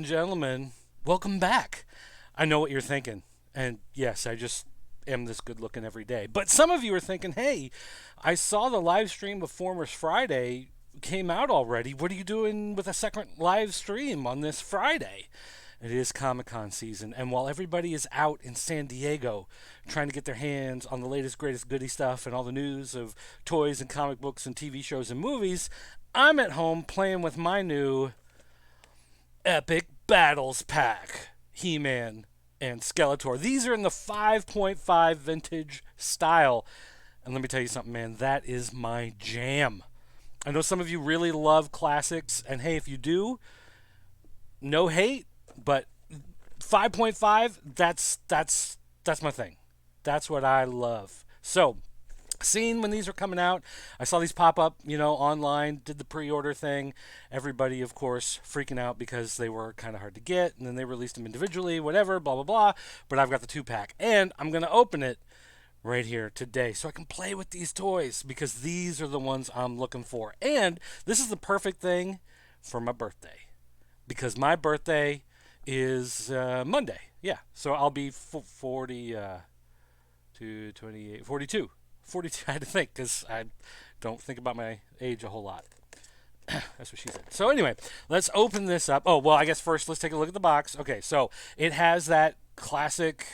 and gentlemen, welcome back. I know what you're thinking. And yes, I just am this good looking every day. But some of you are thinking, hey, I saw the live stream of Formers Friday came out already. What are you doing with a second live stream on this Friday? It is Comic Con season, and while everybody is out in San Diego trying to get their hands on the latest, greatest goody stuff and all the news of toys and comic books and TV shows and movies, I'm at home playing with my new Epic Battles pack, He-Man and Skeletor. These are in the 5.5 vintage style. And let me tell you something, man, that is my jam. I know some of you really love classics, and hey, if you do, no hate, but 5.5, that's my thing. That's what I love. So, seeing when these were coming out, I saw these pop up, online, did the pre-order thing. Everybody, of course, freaking out because they were kind of hard to get, and then they released them individually, whatever, blah, blah, blah. But I've got the 2-pack, and I'm going to open it right here today so I can play with these toys because these are the ones I'm looking for. And this is the perfect thing for my birthday because my birthday is Monday. Yeah, so I'll be 40 to 28, 42. 42, I had to think because I don't think about my age a whole lot. That's what she said. So anyway, let's open this up. Oh, well, I guess first let's take a look at the box. Okay, so it has that classic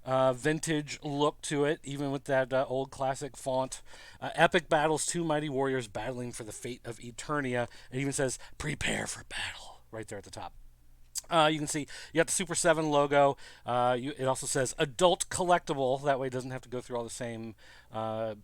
vintage look to it, even with that old classic font. Epic battles, two mighty warriors battling for the fate of Eternia. It even says, prepare for battle, right there at the top. You can see you got the Super 7 logo. It also says adult collectible. That way it doesn't have to go through all the same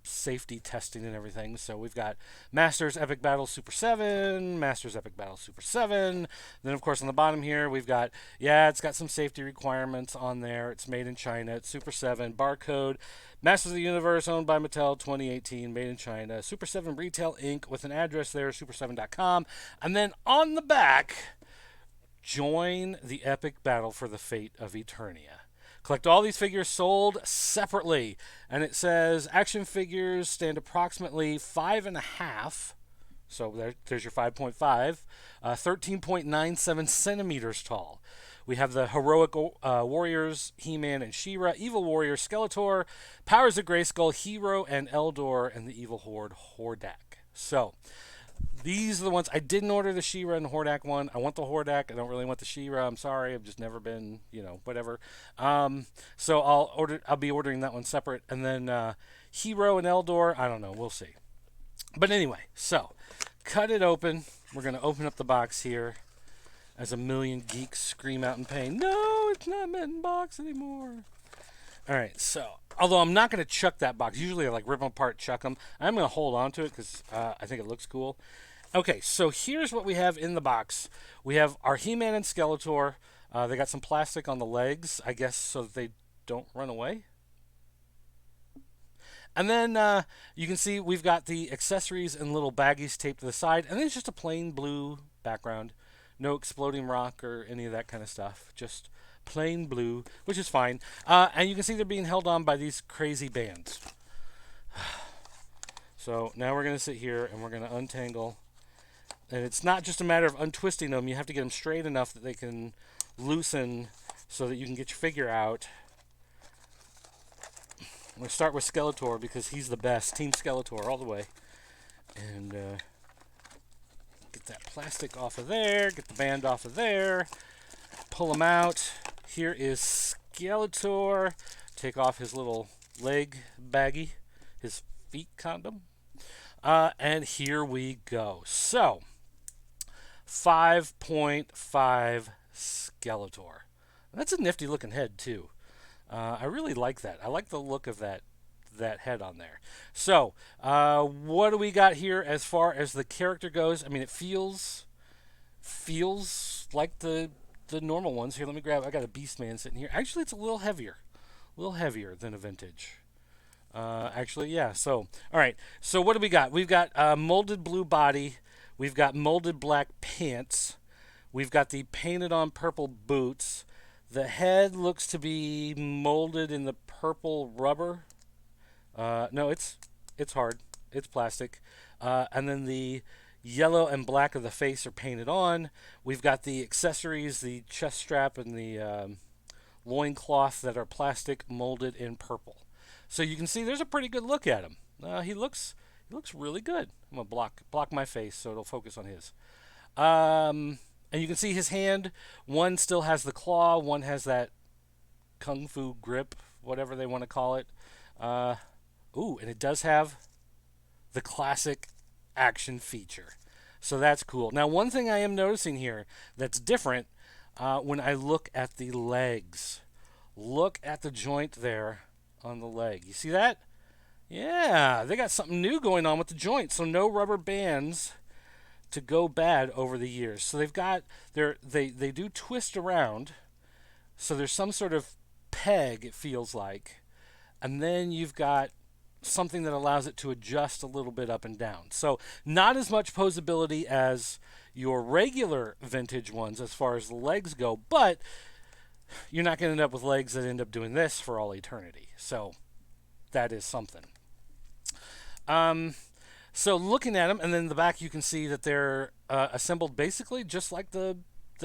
safety testing and everything. So we've got Masters Epic Battle Super 7, Masters Epic Battle Super 7. Then, of course, on the bottom here, we've got, it's got some safety requirements on there. It's made in China. It's Super 7. Barcode. Masters of the Universe, owned by Mattel, 2018, made in China. Super 7 Retail Inc. with an address there, super7.com. And then on the back, join the epic battle for the fate of Eternia. Collect all these figures sold separately. And it says action figures stand approximately 5.5. So there's your 5.5. 13.97 centimeters tall. We have the heroic warriors, He-Man and She-Ra, evil warrior Skeletor, powers of Grayskull, Hero and Eldor, and the evil horde Hordak. So these are the ones. I didn't order the She-Ra and Hordak one. I want the Hordak. I don't really want the She-Ra. I'm sorry. I've just never been, whatever. So I'll be ordering that one separate. And then Hero and Eldor, I don't know. We'll see. But anyway, so cut it open. We're going to open up the box here as a million geeks scream out in pain. No, it's not meant in box anymore. All right, so although I'm not going to chuck that box, usually I rip them apart, chuck them. I'm going to hold on to it because I think it looks cool. Okay, so here's what we have in the box. We have our He-Man and Skeletor. They got some plastic on the legs, I guess, so that they don't run away. And then you can see we've got the accessories and little baggies taped to the side, and then it's just a plain blue background. No exploding rock or any of that kind of stuff. Just plain blue, which is fine. And you can see they're being held on by these crazy bands. So now we're going to sit here and we're going to untangle. And it's not just a matter of untwisting them. You have to get them straight enough that they can loosen so that you can get your figure out. I'm going to start with Skeletor because he's the best. Team Skeletor all the way. And get that plastic off of there. Get the band off of there. Pull him out. Here is Skeletor. Take off his little leg baggie. His feet condom. And here we go. So, 5.5 Skeletor. That's a nifty looking head too. I really like that. I like the look of that head on there. So, what do we got here as far as the character goes? I mean, it feels like the normal ones. Here, let me grab. I got a Beastman sitting here. Actually, it's a little heavier than a vintage. Actually, yeah. So, all right. So, what do we got? We've got molded blue body. We've got molded black pants. We've got the painted on purple boots. The head looks to be molded in the purple rubber. No, it's hard. It's plastic. And then the Yellow and black of the face are painted on. We've got the accessories, the chest strap, and the loincloth that are plastic molded in purple. So you can see there's a pretty good look at him. He looks really good. I'm gonna block my face so it'll focus on his. And you can see his hand. One still has the claw. One has that kung fu grip, whatever they want to call it. Uh, and it does have the classic action feature. So that's cool. Now, one thing I am noticing here that's different when I look at the legs. Look at the joint there on the leg. You see that? Yeah, they got something new going on with the joint. So no rubber bands to go bad over the years. So they do twist around. So there's some sort of peg, it feels like, and then you've got something that allows it to adjust a little bit up and down. So not as much posability as your regular vintage ones as far as the legs go, but you're not going to end up with legs that end up doing this for all eternity. So that is something. Um, so looking at them, and then in the back you can see that they're assembled basically just like the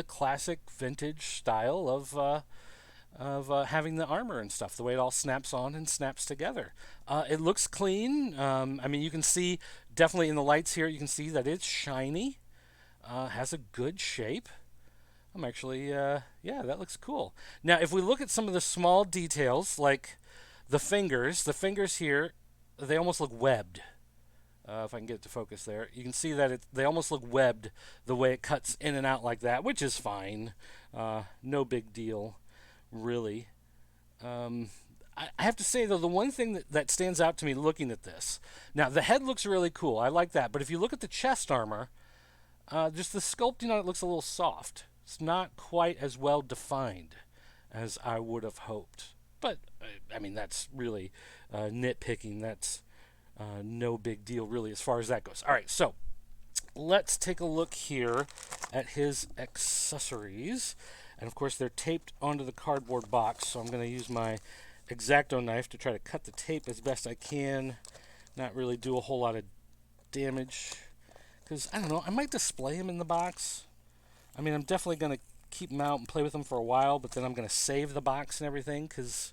classic vintage style of having the armor and stuff, the way it all snaps on and snaps together. It looks clean. I mean, you can see definitely in the lights here, you can see that it's shiny, has a good shape. I'm actually, yeah, that looks cool. Now, if we look at some of the small details, like the fingers here, they almost look webbed. If I can get it to focus there, you can see that they almost look webbed the way it cuts in and out like that, which is fine. No big deal, really. I have to say, though, the one thing that stands out to me looking at this, now the head looks really cool. I like that. But if you look at the chest armor, just the sculpting on it looks a little soft. It's not quite as well defined as I would have hoped. But, I mean, that's really nitpicking. That's no big deal, really, as far as that goes. All right, so let's take a look here at his accessories. And, of course, they're taped onto the cardboard box, so I'm going to use my X-Acto knife to try to cut the tape as best I can, not really do a whole lot of damage. Because, I don't know, I might display him in the box. I mean, I'm definitely going to keep him out and play with him for a while, but then I'm going to save the box and everything, because,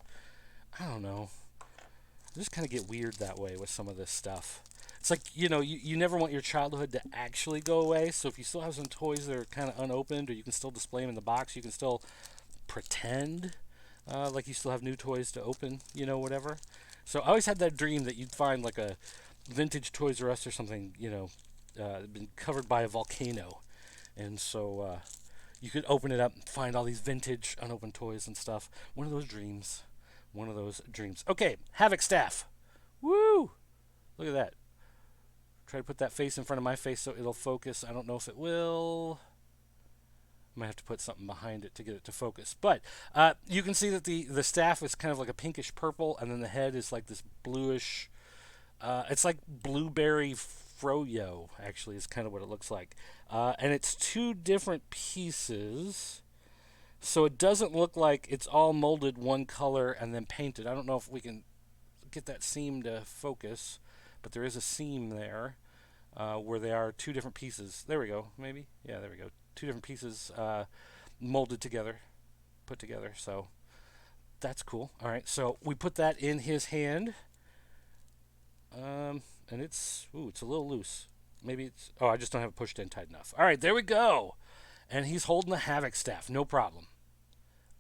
I don't know. I just kind of get weird that way with some of this stuff. It's like, you never want your childhood to actually go away, so if you still have some toys that are kind of unopened, or you can still display them in the box, you can still pretend like you still have new toys to open, whatever. So I always had that dream that you'd find like a vintage Toys R Us or something, been covered by a volcano. And so you could open it up and find all these vintage unopened toys and stuff. One of those dreams. One of those dreams. Okay, Havoc Staff. Woo! Look at that. Try to put that face in front of my face so it'll focus. I don't know if it will. I might have to put something behind it to get it to focus. But you can see that the staff is kind of like a pinkish purple, and then the head is like this bluish. It's like blueberry froyo, actually, is kind of what it looks like. And it's two different pieces. So it doesn't look like it's all molded one color and then painted. I don't know if we can get that seam to focus, but there is a seam there where they are two different pieces. There we go, maybe? Yeah, there we go. Two different pieces molded together, put together. So that's cool. All right, so we put that in his hand. And it's a little loose. Maybe I just don't have it pushed in tight enough. All right, there we go. And he's holding the Havoc Staff, no problem.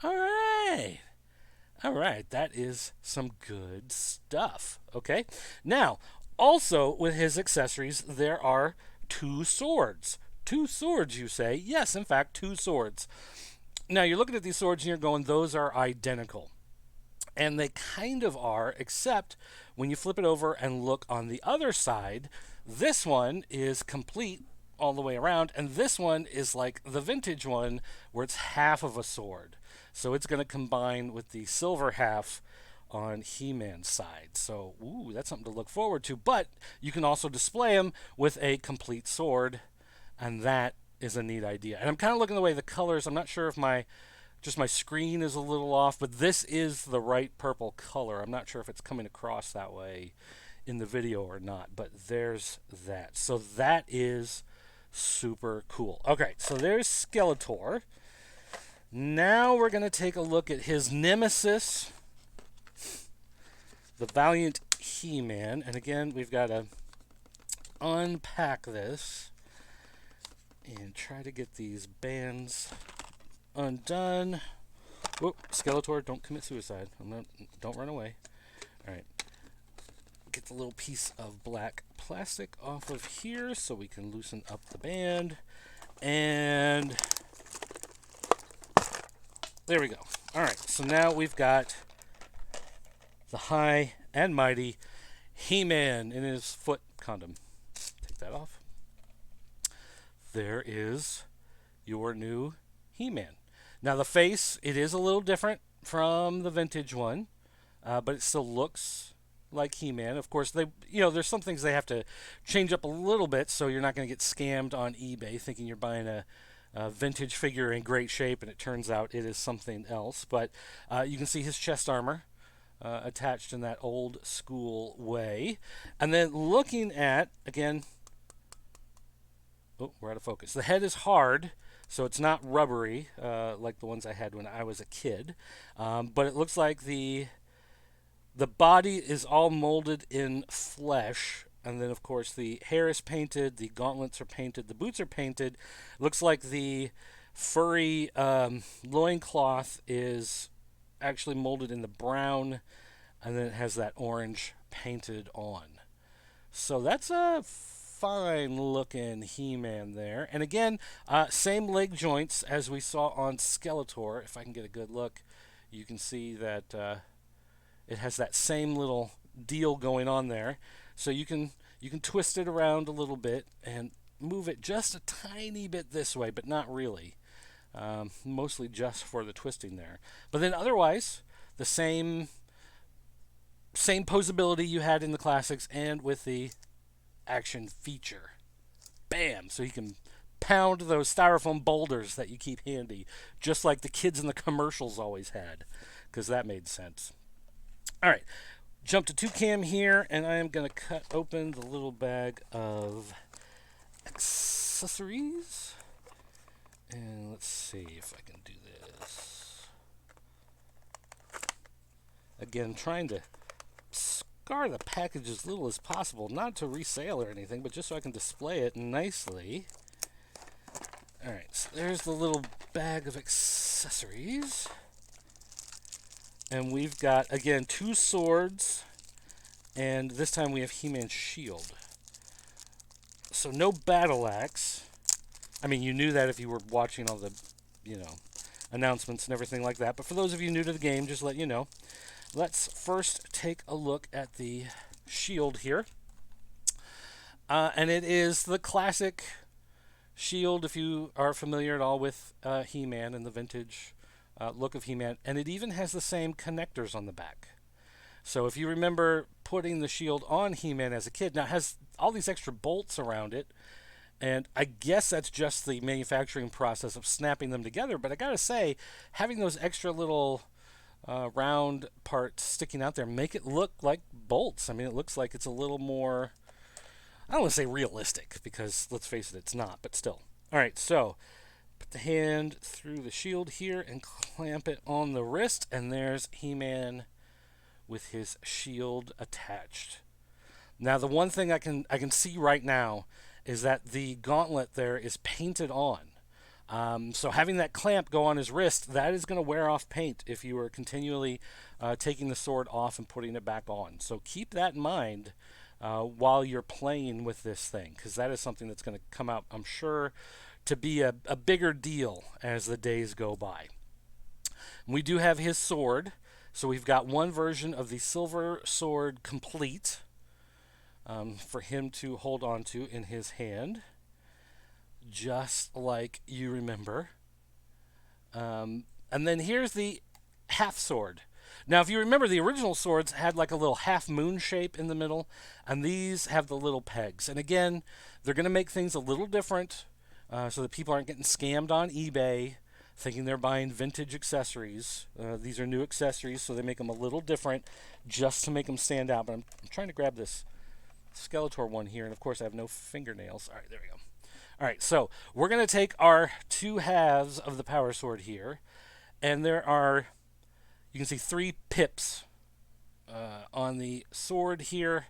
All right. All right, that is some good stuff. Okay. Now, also with his accessories, there are two swords. Two swords, you say? Yes, in fact, two swords. Now, you're looking at these swords and you're going, those are identical. And they kind of are, except when you flip it over and look on the other side, this one is complete all the way around, and this one is like the vintage one where it's half of a sword. So it's going to combine with the silver half on He-Man's side. So, that's something to look forward to. But you can also display him with a complete sword, and that is a neat idea. And I'm kind of looking the way the colors, I'm not sure if my screen is a little off, but this is the right purple color. I'm not sure if it's coming across that way in the video or not, but there's that. So that is Super cool. Okay, so there's Skeletor. Now we're going to take a look at his nemesis, the Valiant He-Man. And again, we've got to unpack this and try to get these bands undone. Whoop, Skeletor, don't commit suicide. Don't run away. All right. Get the little piece of black plastic off of here so we can loosen up the band. And there we go. All right, so now we've got the high and mighty He-Man in his foot condom. Take that off. There is your new He-Man. Now the face, it is a little different from the vintage one, but it still looks like He-Man. Of course, there's some things they have to change up a little bit, so you're not going to get scammed on eBay thinking you're buying a vintage figure in great shape, and it turns out it is something else. But you can see his chest armor attached in that old school way. And then looking at, again, oh, we're out of focus. The head is hard, so it's not rubbery like the ones I had when I was a kid. But it looks like the body is all molded in flesh, and then of course the hair is painted, the gauntlets are painted, the boots are painted. Looks like the furry loincloth is actually molded in the brown, and then it has that orange painted on. So that's a fine looking He-Man there. And again, same leg joints as we saw on Skeletor. If I can get a good look, you can see that it has that same little deal going on there. So you can twist it around a little bit and move it just a tiny bit this way, but not really. Mostly just for the twisting there. But then otherwise, the same posability you had in the classics and with the action feature. Bam! So you can pound those styrofoam boulders that you keep handy, just like the kids in the commercials always had, because that made sense. All right, jump to 2cam here, and I am going to cut open the little bag of accessories. And let's see if I can do this. Again, trying to scar the package as little as possible, not to resale or anything, but just so I can display it nicely. All right, so there's the little bag of accessories. And we've got, again, 2 swords, and this time we have He-Man's shield. So no battle axe. I mean, you knew that if you were watching all the, announcements and everything like that. But for those of you new to the game, just to let you know. Let's first take a look at the shield here. And it is the classic shield, if you are familiar at all with He-Man and the vintage look of He-Man. And it even has the same connectors on the back. So if you remember putting the shield on He-Man as a kid, now it has all these extra bolts around it. And I guess that's just the manufacturing process of snapping them together. But I gotta say, having those extra little round parts sticking out there make it look like bolts. I mean, it looks like it's a little more, I don't want to say realistic, because let's face it, it's not, but still. All right, so put the hand through the shield here and clamp it on the wrist, and there's He-Man with his shield attached. Now, the one thing I can see right now is that the gauntlet there is painted on. So having that clamp go on his wrist, that is going to wear off paint if you are continually taking the sword off and putting it back on. So keep that in mind while you're playing with this thing, because that is something that's going to come out, I'm sure, to be a bigger deal as the days go by. We do have his sword. So we've got one version of the silver sword complete for him to hold on to in his hand, just like you remember. And then here's the half sword. Now, if you remember, the original swords had like a little half moon shape in the middle, and these have the little pegs. And again, they're going to make things a little different so that people aren't getting scammed on eBay thinking they're buying vintage accessories. These are new accessories, so they make them a little different just to make them stand out. But I'm trying to grab this Skeletor one here, and of course I have no fingernails. All right, there we go. All right, so we're going to take our two halves of the power sword here, and there are, you can see three pips on the sword here,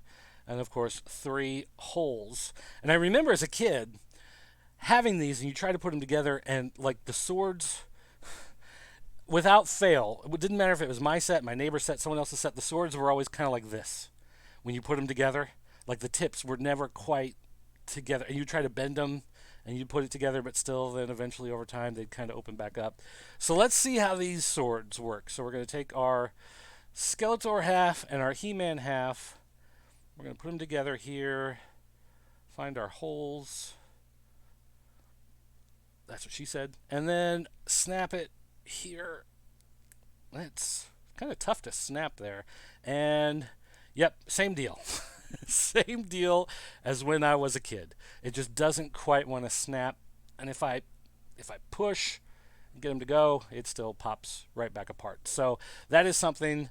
and of course, three holes. And I remember as a kid having these, and you try to put them together, and like the swords, without fail, it didn't matter if it was my set, my neighbor's set, someone else's set, the swords were always kind of like this when you put them together. Like the tips were never quite together, and you try to bend them and you put it together, but still then eventually over time they'd kind of open back up. So let's see how these swords work. So we're going to take our Skeletor half and our He-Man half. We're going to put them together here, find our holes. That's what she said. And then snap it here. It's kind of tough to snap there. And yep, same deal. Same deal as when I was a kid. It just doesn't quite want to snap. And if I push and get them to go, it still pops right back apart. So that is something,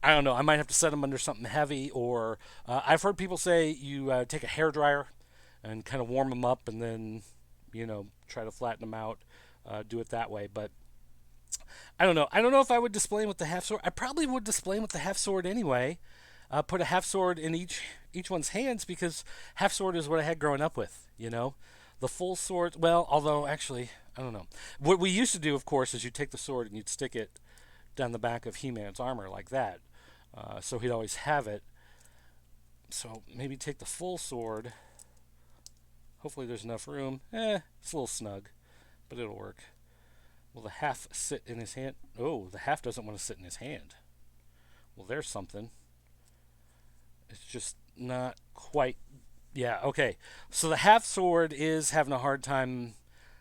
I don't know, I might have to set them under something heavy, or I've heard people say you take a hair dryer and kind of warm them up and then, try to flatten them out, do it that way. But I don't know. I don't know if I would display them with the half sword. I probably would display them with the half sword anyway. Put a half sword in each one's hands, because half sword is what I had growing up with. The full sword. Well, although actually, I don't know. What we used to do, of course, is you take the sword and you'd stick it down the back of He-Man's armor like that, so he'd always have it. So maybe take the full sword. Hopefully there's enough room. It's a little snug, but it'll work. Will the half sit in his hand? Oh, the half doesn't want to sit in his hand. Well, there's something. It's just not quite. Yeah, okay. So the half sword is having a hard time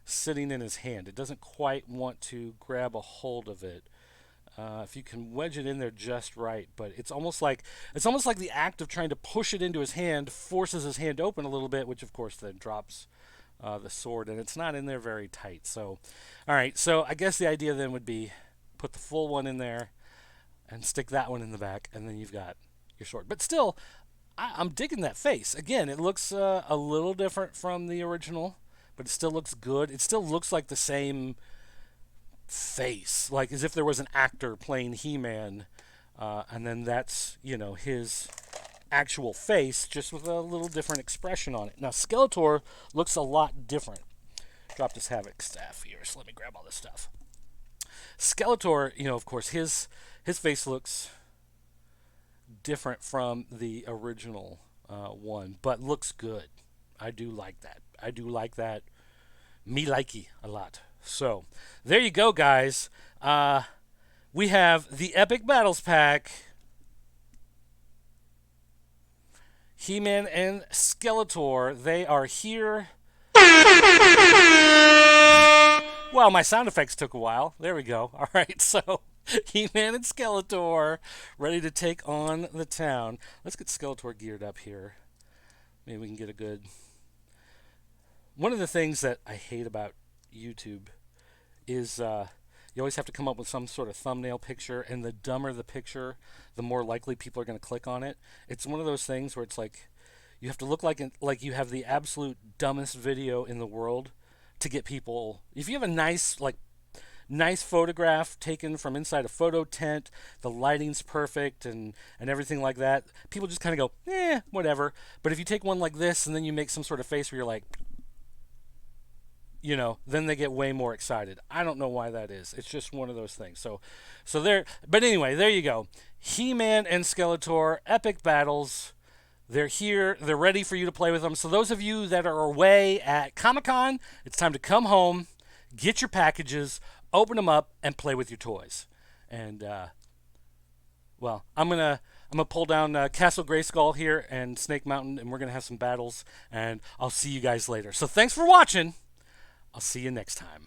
sitting in his hand. It doesn't quite want to grab a hold of it. If you can wedge it in there just right, but it's almost like the act of trying to push it into his hand forces his hand open a little bit, which of course then drops the sword, and it's not in there very tight. So, all right. So I guess the idea then would be put the full one in there and stick that one in the back, and then you've got your sword. But still, I'm digging that face. Again, it looks a little different from the original, but it still looks good. It still looks like the same face, like as if there was an actor playing He-Man, and then that's, his actual face, just with a little different expression on it. Now, Skeletor looks a lot different. Dropped his Havoc staff here, so let me grab all this stuff. Skeletor, of course, his face looks different from the original one, but looks good. I do like that. Me likey a lot. So there you go, guys. We have the Epic Battles Pack, He-Man and Skeletor. They are here. Well, my sound effects took a while. There we go. All right, so He-Man and Skeletor ready to take on the town. Let's get Skeletor geared up here. Maybe we can get a good... One of the things that I hate about YouTube is you always have to come up with some sort of thumbnail picture, and the dumber the picture, the more likely people are going to click on it. It's one of those things where it's like you have to look like you have the absolute dumbest video in the world to get people. If you have a nice photograph taken from inside a photo tent, the lighting's perfect and everything like that, people just kind of go, whatever. But if you take one like this and then you make some sort of face where you're like, then they get way more excited. I don't know why that is. It's just one of those things. So there. But anyway, there you go. He-Man and Skeletor, epic battles. They're here. They're ready for you to play with them. So those of you that are away at Comic-Con, it's time to come home, get your packages, open them up, and play with your toys. And well, I'm gonna pull down Castle Grayskull here and Snake Mountain, and we're gonna have some battles. And I'll see you guys later. So thanks for watching. I'll see you next time.